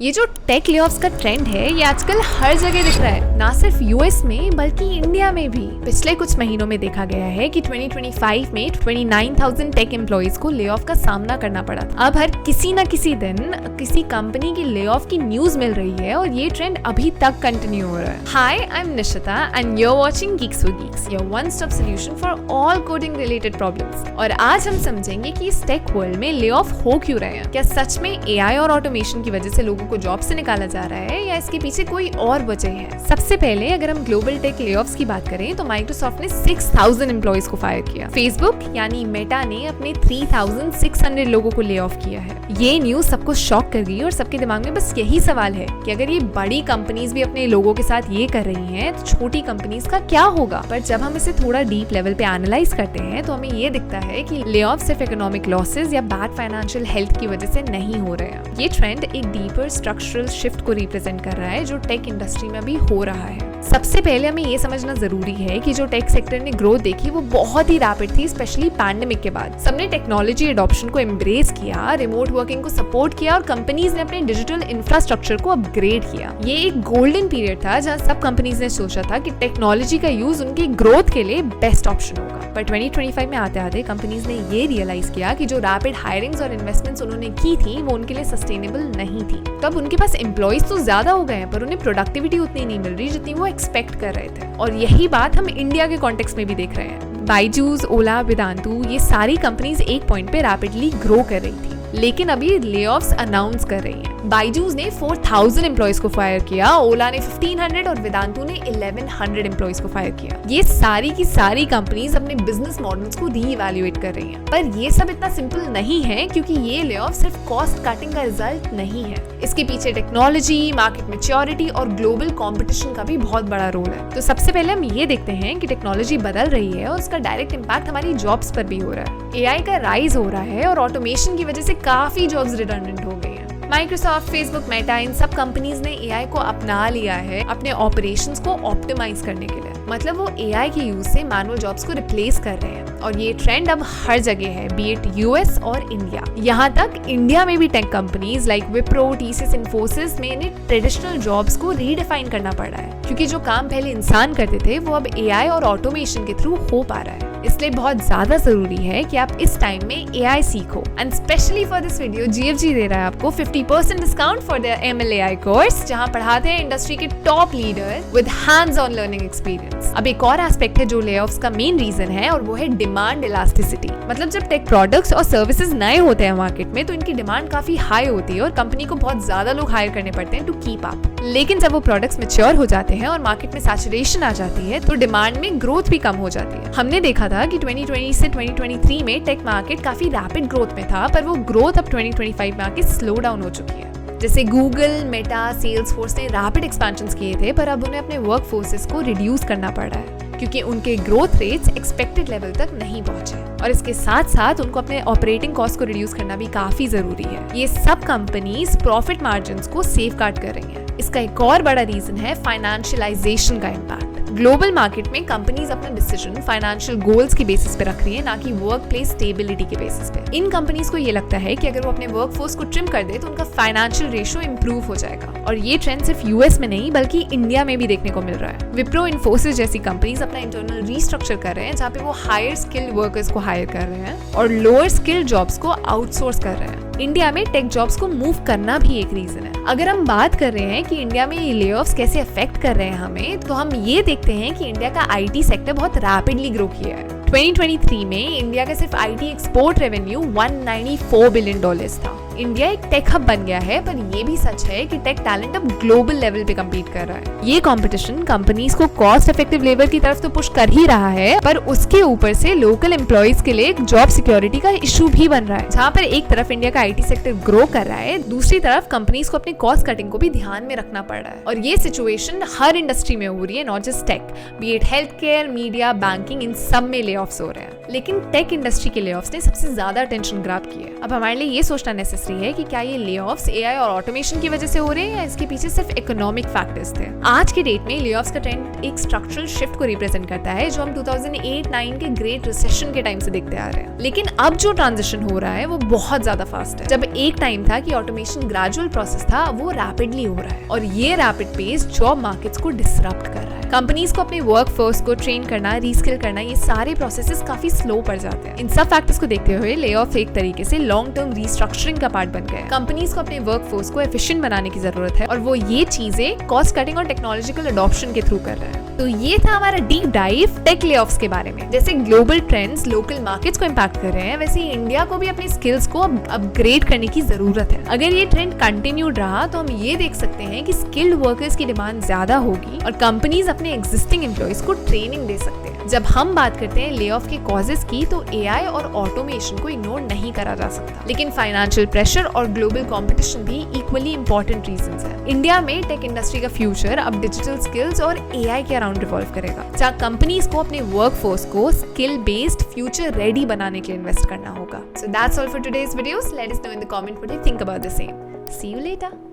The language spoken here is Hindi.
ये जो टेक लेऑफ्स का ट्रेंड है ये आजकल हर जगह दिख रहा है, ना सिर्फ यूएस में बल्कि इंडिया में भी। पिछले कुछ महीनों में देखा गया है कि 2025 में 29,000 टेक एम्प्लॉइज को ले ऑफ का सामना करना पड़ा था। अब हर किसी न किसी दिन किसी कंपनी की ले ऑफ की न्यूज मिल रही है और ये ट्रेंड अभी तक कंटिन्यू हो रहा है। Hi, I am Nishita and you are watching Geeks for Geeks, your one stop solution for all coding related problems। और आज हम समझेंगे कि इस टेक वर्ल्ड में ले ऑफ हो क्यों रहे हैं। क्या सच में एआई और ऑटोमेशन की वजह से लोगों को जॉब से निकाला जा रहा है या इसके पीछे कोई और वजह है। सबसे पहले अगर हम ग्लोबल टेक लेऑफ्स की बात करें तो माइक्रोसॉफ्ट ने 6,000 एम्प्लॉइज को फायर किया। फेसबुक यानी मेटा ने अपने 3,600 लोगों को ले ऑफ किया है। ये न्यूज सबको शॉक कर गई और सबके दिमाग में बस यही सवाल है कि अगर ये बड़ी कंपनीज भी अपने लोगों के साथ ये कर रही हैं तो छोटी कंपनीज का क्या होगा। पर जब हम इसे थोड़ा डीप लेवल पे एनालाइज करते हैं तो हमें ये दिखता है कि ले ऑफ सिर्फ इकोनॉमिक लॉसेज या बैड फाइनेंशियल हेल्थ की वजह से नहीं हो रहे हैं। ये ट्रेंड एक डीपर स्ट्रक्चरल शिफ्ट को रिप्रेजेंट कर रहा है जो टेक इंडस्ट्री में भी हो रहा है। सबसे पहले हमें ये समझना जरूरी है कि जो टेक सेक्टर ने ग्रोथ देखी वो बहुत ही रैपिड थी, स्पेशली पैंडेमिक के बाद। सबने टेक्नोलॉजी एडॉप्शन को एम्ब्रेस किया, रिमोट वर्किंग को सपोर्ट किया और कंपनीज ने अपने डिजिटल इंफ्रास्ट्रक्चर को अपग्रेड किया। ये एक गोल्डन पीरियड था जहां सब कंपनीज ने सोचा था कि टेक्नोलॉजी का यूज उनकी ग्रोथ के लिए बेस्ट ऑप्शन होगा। पर 2025 में आते आते कंपनीज ने ये रियलाइज किया कि जो रैपिड हायरिंग्स और इन्वेस्टमेंट्स उन्होंने की थी वो उनके लिए सस्टेनेबल नहीं थी। तब उनके पास एम्प्लॉइज तो ज्यादा हो गए हैं पर उन्हें प्रोडक्टिविटी उतनी नहीं मिल रही जितनी वो एक्सपेक्ट कर रहे थे। और यही बात हम इंडिया के कॉन्टेक्स्ट में भी देख रहे हैं। बायजूस, ओला, वेदांतु ये सारी कंपनीज एक पॉइंट पे रैपिडली ग्रो कर रही थी लेकिन अभी ले ऑफ्स अनाउंस कर रही हैं। बायजूस ने 4,000 एम्प्लॉइज को फायर किया, ओला ने 1,500 और वेदांतु ने 1,100 एम्प्लॉइज को फायर किया। ये सारी की सारी कंपनीज अपने बिजनेस मॉडल्स को रीइवैल्यूएट कर रही हैं। पर ये सब इतना सिंपल नहीं है क्योंकि ये ले ऑफ सिर्फ कॉस्ट कटिंग का रिजल्ट नहीं है। इसके पीछे टेक्नोलॉजी, मार्केट मैच्योरिटी और ग्लोबल कॉम्पिटिशन का भी बहुत बड़ा रोल है। तो सबसे पहले हम ये देखते हैं कि टेक्नोलॉजी बदल रही है और उसका डायरेक्ट इम्पैक्ट हमारी जॉब्स पर भी हो रहा है। एआई का राइज हो रहा है और ऑटोमेशन की वजह से काफी जॉब्स रिडंडेंट हो गई हैं। माइक्रोसॉफ्ट, फेसबुक, मेटा इन सब कंपनीज ने एआई को अपना लिया है अपने ऑपरेशंस को ऑप्टिमाइज करने के लिए। मतलब वो एआई के यूज से मैनुअल जॉब्स को रिप्लेस कर रहे हैं और ये ट्रेंड अब हर जगह है, बी इट यूएस और इंडिया। यहाँ तक इंडिया में भी tech companies like Wipro, TCS, Infosys में इन्हें ट्रेडिशनल जॉब्स को रीडिफाइन करना पड़ रहा है क्योंकि जो काम पहले इंसान करते थे वो अब एआई और ऑटोमेशन के थ्रू हो पा रहा है। इसलिए बहुत ज्यादा जरूरी है कि आप इस टाइम में एआई सीखो। And specially for this video GFG दे रहा है आपको 50% discount for the MLAI course जहां पढ़ाते हैं इंडस्ट्री के top leader with hands on learning experience. अब एक और एस्पेक्ट है जो ले ऑफ्स का मेन रीजन है और वो है डिमांड इलास्टिसिटी। मतलब जब टेक प्रोडक्ट्स और सर्विसेज नए होते हैं मार्केट में तो इनकी डिमांड काफी हाई होती है और कंपनी को बहुत ज्यादा लोग हायर करने पड़ते हैं टू कीप अप। लेकिन जब वो प्रोडक्ट्स मैच्योर हो जाते हैं और मार्केट में सैचुरेशन आ जाती है तो डिमांड में ग्रोथ भी कम हो जाती है। हमने देखा था कि 2020 से 2023 में टेक मार्केट काफी रैपिड ग्रोथ में था पर वो ग्रोथ अब 2025 में आके स्लो डाउन हो चुकी है। जैसे गूगल, मेटा, सेल्सफोर्स ने रैपिड एक्सपेंशंस किए थे पर अब उन्हें अपने वर्क फोर्सेस को रिड्यूस करना पड़ रहा है क्योंकि उनके ग्रोथ रेट्स एक्सपेक्टेड लेवल तक नहीं पहुंचे और इसके साथ साथ उनको अपने ऑपरेटिंग कॉस्ट को रिड्यूस करना भी काफी जरूरी है। ये सब कंपनीज प्रॉफिट मार्जिन्स को सेफगार्ड कर रही हैं। इसका एक और बड़ा रीजन है फाइनेंशियलाइजेशन का इम्पैक्ट। ग्लोबल मार्केट में कंपनीज अपना डिसीजन फाइनेंशियल गोल्स की बेसिस पे रख रही है, ना कि वर्क प्लेस स्टेबिलिटी के बेसिस पे। इन कंपनीज को ये लगता है कि अगर वो अपने वर्क फोर्स को ट्रिम कर दे तो उनका फाइनेंशियल रेशियो इंप्रूव हो जाएगा और ये ट्रेंड सिर्फ यूएस में नहीं बल्कि इंडिया में भी देखने को मिल रहा है। विप्रो, इन्फोसिस जैसी कंपनीज अपना इंटरनल रीस्ट्रक्चर कर रहे हैं जहाँ पे वो हायर स्किल्ड वर्कर्स को हायर कर रहे हैं और लोअर स्किल्ड जॉब्स को आउटसोर्स कर रहे हैं। इंडिया में टेक जॉब्स को मूव करना भी एक रीजन है। अगर हम बात कर रहे हैं कि इंडिया में ये लेऑफ्स कैसे अफेक्ट कर रहे हैं हमें, तो हम ये देखते हैं कि इंडिया का आईटी सेक्टर बहुत रैपिडली ग्रो किया है। 2023 में इंडिया का सिर्फ आईटी एक्सपोर्ट रेवेन्यू $194 बिलियन था। इंडिया एक टेक हब बन गया है पर ये भी सच है कि टेक टैलेंट अब ग्लोबल लेवल पे कम्पीट कर रहा है। ये कंपटीशन कंपनीज को कॉस्ट इफेक्टिव लेबर की तरफ तो पुश कर ही रहा है पर उसके ऊपर से लोकल एम्प्लॉइज के लिए जॉब सिक्योरिटी का इशू भी बन रहा है। जहाँ पर एक तरफ इंडिया का आईटी सेक्टर ग्रो कर रहा है, दूसरी तरफ कंपनीज को अपनी कॉस्ट कटिंग को भी ध्यान में रखना पड़ रहा है और ये सिचुएशन हर इंडस्ट्री में हो रही है, not just tech, be it health care, media, banking, इन सब में ले ऑफ्स हो रहे हैं। लेकिन टेक इंडस्ट्री के ले ऑफ्स ने सबसे ज्यादा अटेंशन ग्रैब की है। अब हमारे लिए ये सोचना नेसेसरी रही है कि क्या ये ले-ऑफ्स एआई और ऑटोमेशन की वजह से हो रहे हैं या इसके पीछे सिर्फ इकोनॉमिक फैक्टर्स थे। आज के डेट में ले-ऑफ्स का ट्रेंड एक स्ट्रक्चरल शिफ्ट को रिप्रेजेंट करता है जो हम 2008-9 के ग्रेट रिसेशन के टाइम से देखते आ रहे हैं। लेकिन अब जो ट्रांजिशन हो रहा है वो बहुत ज्यादा फास्ट है। जब एक टाइम था कि ऑटोमेशन ग्रेजुअल प्रोसेस था, वो रैपिडली हो रहा है और ये रैपिड पेस जॉब मार्केट्स को डिसरप्ट कर रहा है। कंपनीज को अपने वर्क फोर्स को ट्रेन करना, रीस्किल करना, ये सारे प्रोसेसेस काफी स्लो पड़ जाते हैं। इन सब फैक्टर्स को देखते हुए ले ऑफ एक तरीके से लॉन्ग टर्म रीस्ट्रक्चरिंग का पार्ट बन गया है। कंपनीज को अपने वर्क फोर्स को एफिशिएंट बनाने की जरूरत है और वो ये चीजें कॉस्ट कटिंग और टेक्नोलॉजिकल अडॉप्शन के थ्रू कर रहा है। तो ये था हमारा डीप डाइव टेक ले ऑफ्स के बारे में। जैसे ग्लोबल ट्रेंड्स लोकल मार्केट्स को इम्पैक्ट कर रहे हैं, वैसे ही इंडिया को भी अपनी स्किल्स को अपग्रेड करने की जरूरत है। अगर ये ट्रेंड कंटिन्यूड रहा तो हम ये देख सकते हैं कि स्किल्ड वर्कर्स की डिमांड ज्यादा होगी और कंपनीज अपने एग्जिस्टिंग एम्प्लॉइज को ट्रेनिंग दे सकते हैं। जब हम बात करते हैं ले ऑफ के कॉजेस की, तो एआई और ऑटोमेशन को इग्नोर नहीं करा जा सकता, लेकिन फाइनेंशियल प्रेशर और ग्लोबल कंपटीशन भी इक्वली इंपॉर्टेंट रीजंस हैं। इंडिया में टेक इंडस्ट्री का फ्यूचर अब डिजिटल स्किल्स और एआई के अराउंड रिवॉल्व करेगा, जहाँ कंपनीज को अपने वर्कफोर्स को स्किल बेस्ड फ्यूचर रेडी बनाने के लिए इन्वेस्ट करना होगा। So that's all for today's videos. Let us know in the comment what you think about the same. See you later.